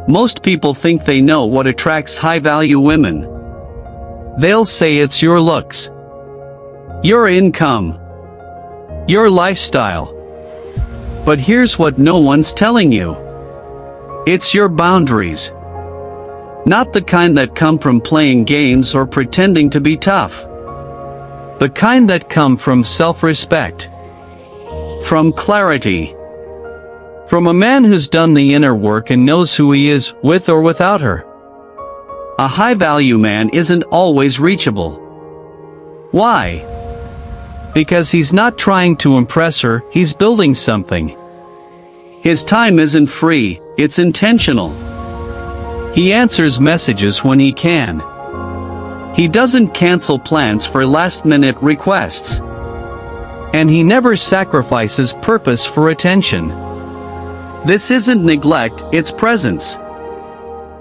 Most people think they know what attracts high-value women. They'll say it's your looks, your income, your lifestyle. But here's what no one's telling you. It's your boundaries. Not the kind that come from playing games or pretending to be tough. The kind that come from self-respect. From clarity. From a man who's done the inner work and knows who he is, with or without her. A high-value man isn't always reachable. Why? Because he's not trying to impress her, he's building something. His time isn't free, it's intentional. He answers messages when he can. He doesn't cancel plans for last-minute requests. And he never sacrifices purpose for attention. This isn't neglect, it's presence.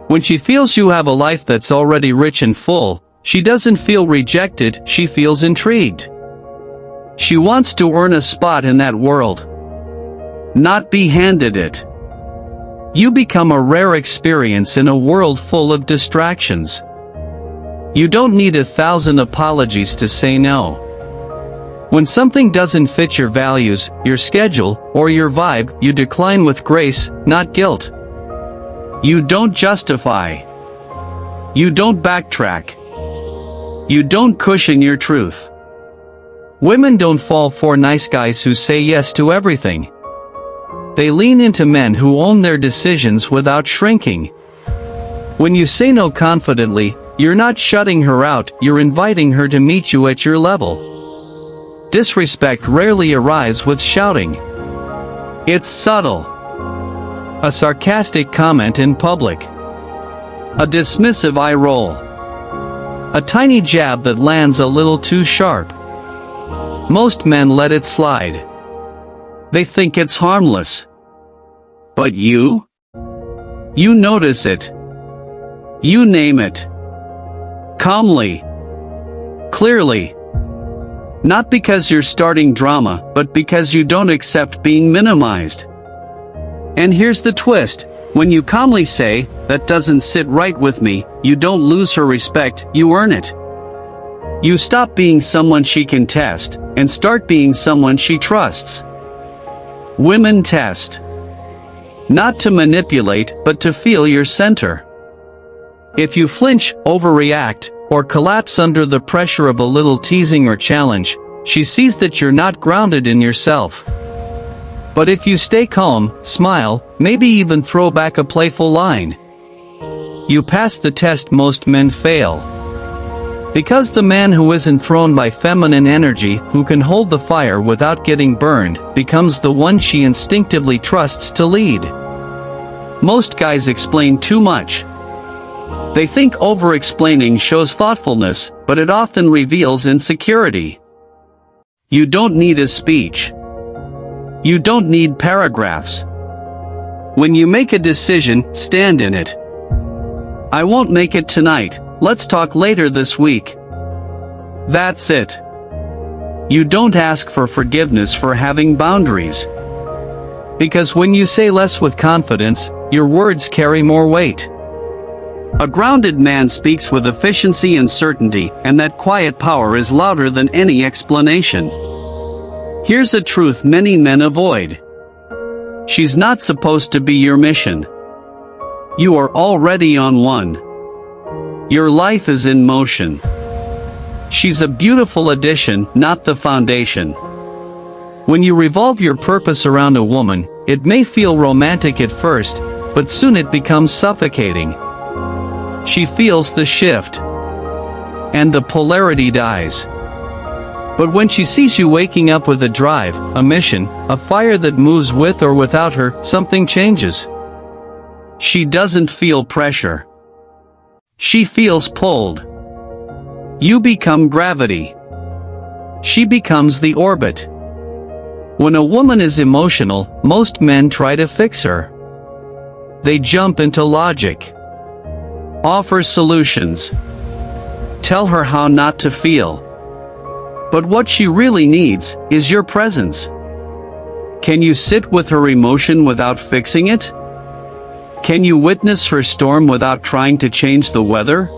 When she feels you have a life that's already rich and full, she doesn't feel rejected, she feels intrigued. She wants to earn a spot in that world. Not be handed it. You become a rare experience in a world full of distractions. You don't need 1,000 apologies to say no. When something doesn't fit your values, your schedule, or your vibe, you decline with grace, not guilt. You don't justify. You don't backtrack. You don't cushion your truth. Women don't fall for nice guys who say yes to everything. They lean into men who own their decisions without shrinking. When you say no confidently, you're not shutting her out, you're inviting her to meet you at your level. Disrespect rarely arrives with shouting. It's subtle. A sarcastic comment in public. A dismissive eye roll. A tiny jab that lands a little too sharp. Most men let it slide. They think it's harmless. But you? You notice it. You name it. Calmly. Clearly. Not because you're starting drama, but because you don't accept being minimized. And here's the twist. When you calmly say, "That doesn't sit right with me," you don't lose her respect, you earn it. You stop being someone she can test, and start being someone she trusts. Women test. Not to manipulate, but to feel your center. If you flinch, overreact, or collapse under the pressure of a little teasing or challenge, she sees that you're not grounded in yourself. But if you stay calm, smile, maybe even throw back a playful line, you pass the test most men fail. Because the man who isn't thrown by feminine energy, who can hold the fire without getting burned, becomes the one she instinctively trusts to lead. Most guys explain too much. They think over-explaining shows thoughtfulness, but it often reveals insecurity. You don't need a speech. You don't need paragraphs. When you make a decision, stand in it. I won't make it tonight, let's talk later this week. That's it. You don't ask for forgiveness for having boundaries. Because when you say less with confidence, your words carry more weight. A grounded man speaks with efficiency and certainty, and that quiet power is louder than any explanation. Here's a truth many men avoid. She's not supposed to be your mission. You are already on one. Your life is in motion. She's a beautiful addition, not the foundation. When you revolve your purpose around a woman, it may feel romantic at first, but soon it becomes suffocating. She feels the shift. And the polarity dies. But when she sees you waking up with a drive, a mission, a fire that moves with or without her, something changes. She doesn't feel pressure. She feels pulled. You become gravity. She becomes the orbit. When a woman is emotional, most men try to fix her. They jump into logic. Offer solutions. Tell her how not to feel. But what she really needs is your presence. Can you sit with her emotion without fixing it? Can you witness her storm without trying to change the weather?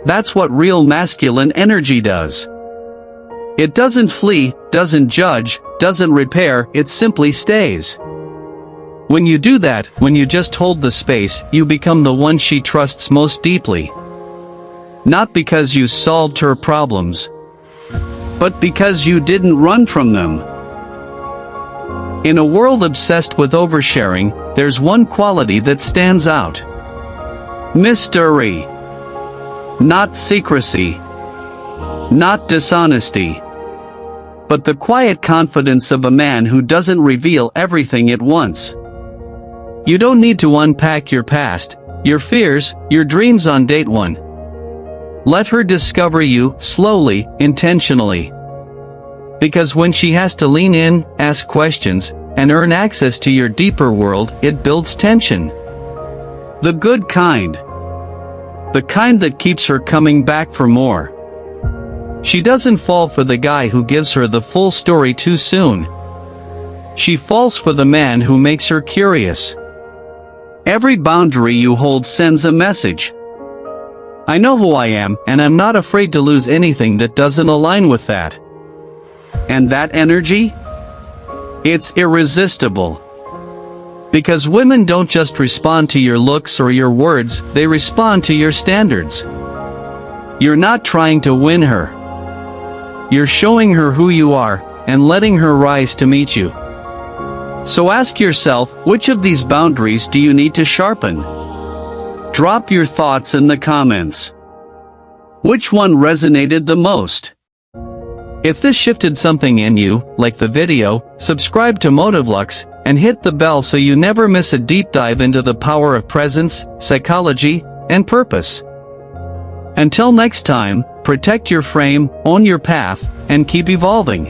That's what real masculine energy does. It doesn't flee, doesn't judge, doesn't repair, it simply stays. When you do that, when you just hold the space, you become the one she trusts most deeply. Not because you solved her problems, but because you didn't run from them. In a world obsessed with oversharing, there's one quality that stands out. Mystery. Not secrecy. Not dishonesty. But the quiet confidence of a man who doesn't reveal everything at once. You don't need to unpack your past, your fears, your dreams on date one. Let her discover you, slowly, intentionally. Because when she has to lean in, ask questions, and earn access to your deeper world, it builds tension. The good kind. The kind that keeps her coming back for more. She doesn't fall for the guy who gives her the full story too soon. She falls for the man who makes her curious. Every boundary you hold sends a message. I know who I am, and I'm not afraid to lose anything that doesn't align with that. And that energy? It's irresistible. Because women don't just respond to your looks or your words, they respond to your standards. You're not trying to win her. You're showing her who you are, and letting her rise to meet you. So ask yourself, which of these boundaries do you need to sharpen? Drop your thoughts in the comments. Which one resonated the most? If this shifted something in you, like the video, subscribe to Motivlux, and hit the bell so you never miss a deep dive into the power of presence, psychology, and purpose. Until next time, protect your frame, own your path, and keep evolving.